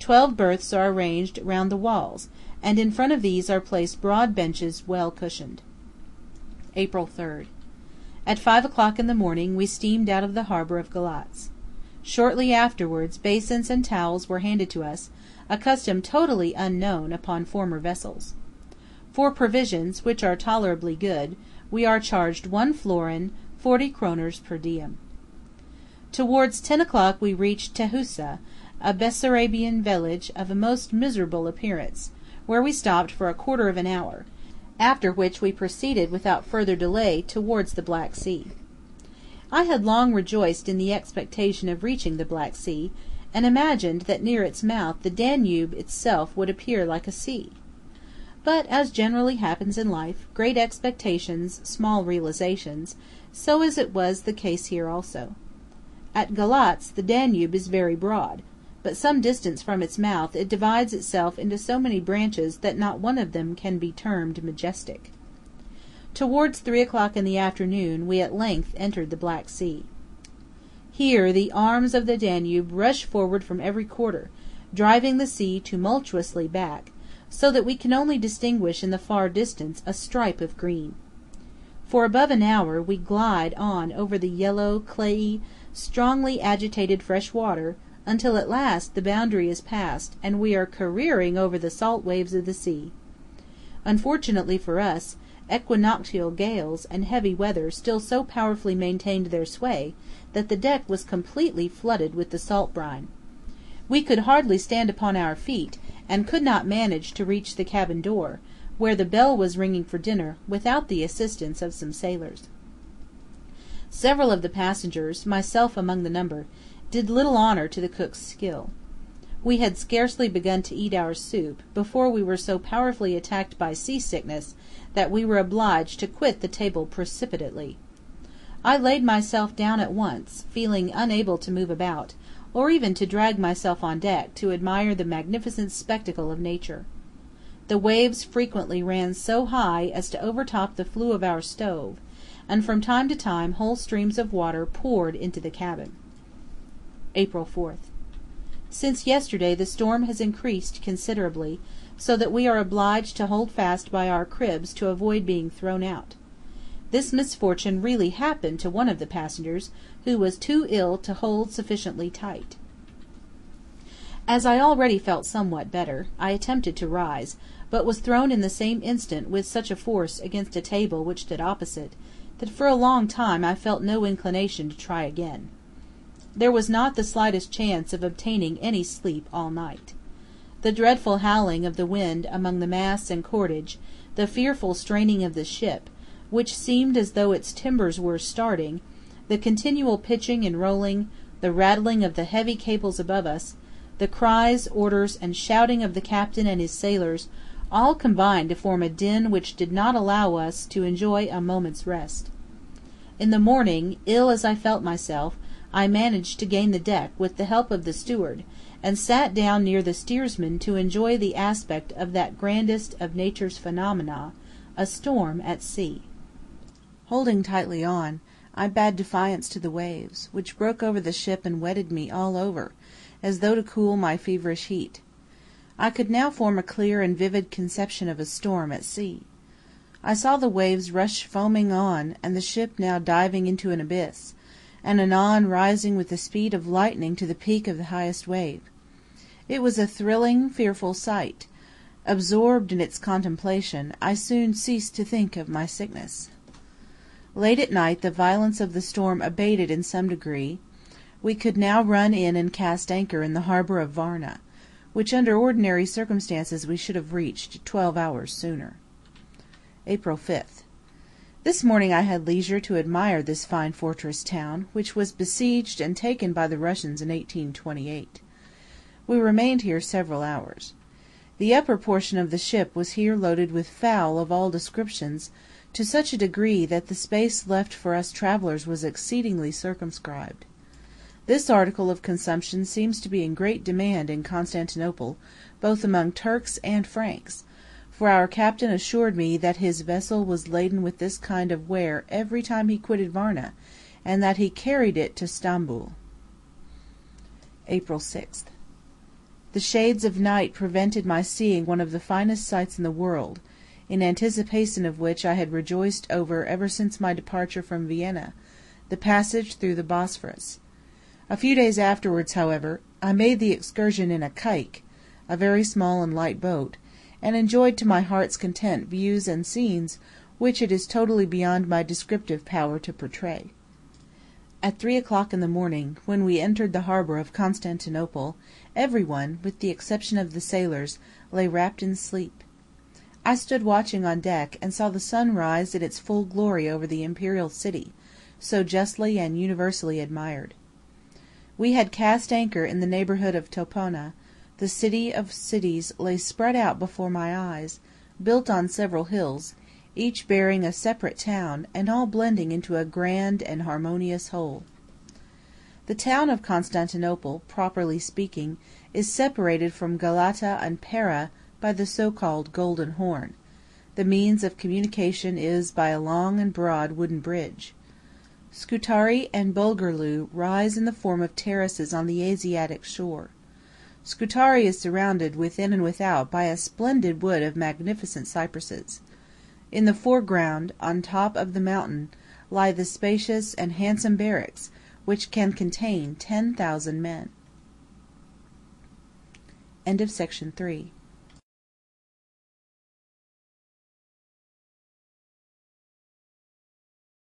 12 berths are arranged round the walls, and in front of these are placed broad benches well cushioned. April 3rd. At 5 o'clock in the morning we steamed out of the harbour of Galatz. Shortly afterwards basins and towels were handed to us, a custom totally unknown upon former vessels. For provisions, which are tolerably good, we are charged 1 florin, 40 kroners per diem. Towards 10 o'clock we reached Tehusa, a Bessarabian village of a most miserable appearance, where we stopped for a quarter of an hour, after which we proceeded without further delay towards the Black Sea. I had long rejoiced in the expectation of reaching the Black Sea, and imagined that near its mouth the Danube itself would appear like a sea. But, as generally happens in life, great expectations, small realizations, so as it was the case here also. At Galatz the Danube is very broad, but some distance from its mouth it divides itself into so many branches that not one of them can be termed majestic. Towards 3 o'clock in the afternoon we at length entered the Black Sea. Here the arms of the Danube rush forward from every quarter, driving the sea tumultuously back, so that we can only distinguish in the far distance a stripe of green. For above an hour we glide on over the yellow, clayey, strongly agitated fresh water, until at last the boundary is passed, and we are careering over the salt waves of the sea. Unfortunately for us, equinoctial gales and heavy weather still so powerfully maintained their sway, that the deck was completely flooded with the salt brine. We could hardly stand upon our feet, and could not manage to reach the cabin door, where the bell was ringing for dinner, without the assistance of some sailors. Several of the passengers, myself among the number, did little honour to the cook's skill. We had scarcely begun to eat our soup, before we were so powerfully attacked by sea-sickness that we were obliged to quit the table precipitately. I laid myself down at once, feeling unable to move about, or even to drag myself on deck to admire the magnificent spectacle of nature. The waves frequently ran so high as to overtop the flue of our stove, and from time to time whole streams of water poured into the cabin. April 4th. Since yesterday the storm has increased considerably, so that we are obliged to hold fast by our cribs to avoid being thrown out. This misfortune really happened to one of the passengers, who was too ill to hold sufficiently tight. As I already felt somewhat better, I attempted to rise, but was thrown in the same instant with such a force against a table which stood opposite, that for a long time I felt no inclination to try again. There was not the slightest chance of obtaining any sleep all night. The dreadful howling of the wind among the masts and cordage, the fearful straining of the ship, which seemed as though its timbers were starting, the continual pitching and rolling, the rattling of the heavy cables above us, the cries, orders, and shouting of the captain and his sailors, all combined to form a din which did not allow us to enjoy a moment's rest. In the morning, ill as I felt myself, I managed to gain the deck with the help of the steward, and sat down near the steersman to enjoy the aspect of that grandest of nature's phenomena, a storm at sea. Holding tightly on, I bade defiance to the waves, which broke over the ship and wetted me all over, as though to cool my feverish heat. I could now form a clear and vivid conception of a storm at sea. I saw the waves rush foaming on, and the ship now diving into an abyss, and anon rising with the speed of lightning to the peak of the highest wave. It was a thrilling, fearful sight. Absorbed in its contemplation, I soon ceased to think of my sickness. Late at night the violence of the storm abated in some degree. We could now run in and cast anchor in the harbour of Varna, which under ordinary circumstances we should have reached 12 hours sooner. April 5th. This morning I had leisure to admire this fine fortress town, which was besieged and taken by the Russians in 1828. We remained here several hours. The upper portion of the ship was here loaded with fowl of all descriptions, to such a degree that the space left for us travellers was exceedingly circumscribed. This article of consumption seems to be in great demand in Constantinople, both among Turks and Franks, for our captain assured me that his vessel was laden with this kind of ware every time he quitted Varna, and that he carried it to Stambul. April 6th. The shades of night prevented my seeing one of the finest sights in the world, in anticipation of which I had rejoiced ever since my departure from Vienna, the passage through the Bosphorus. A few days afterwards, however, I made the excursion in a caïque, a very small and light boat, and enjoyed to my heart's content views and scenes which it is totally beyond my descriptive power to portray. At 3 o'clock in the morning, when we entered the harbour of Constantinople, every one, with the exception of the sailors, lay wrapped in sleep. I stood watching on deck, and saw the sun rise in its full glory over the imperial city, so justly and universally admired. We had cast anchor in the neighbourhood of Topona. The city of cities lay spread out before my eyes, built on several hills, each bearing a separate town, and all blending into a grand and harmonious whole. The town of Constantinople, properly speaking, is separated from Galata and Pera by the so-called Golden Horn. The means of communication is by a long and broad wooden bridge. Scutari and Bulgarloo rise in the form of terraces on the Asiatic shore. Scutari is surrounded within and without by a splendid wood of magnificent cypresses. In the foreground, on top of the mountain, lie the spacious and handsome barracks, which can contain 10,000 men. End of section 3.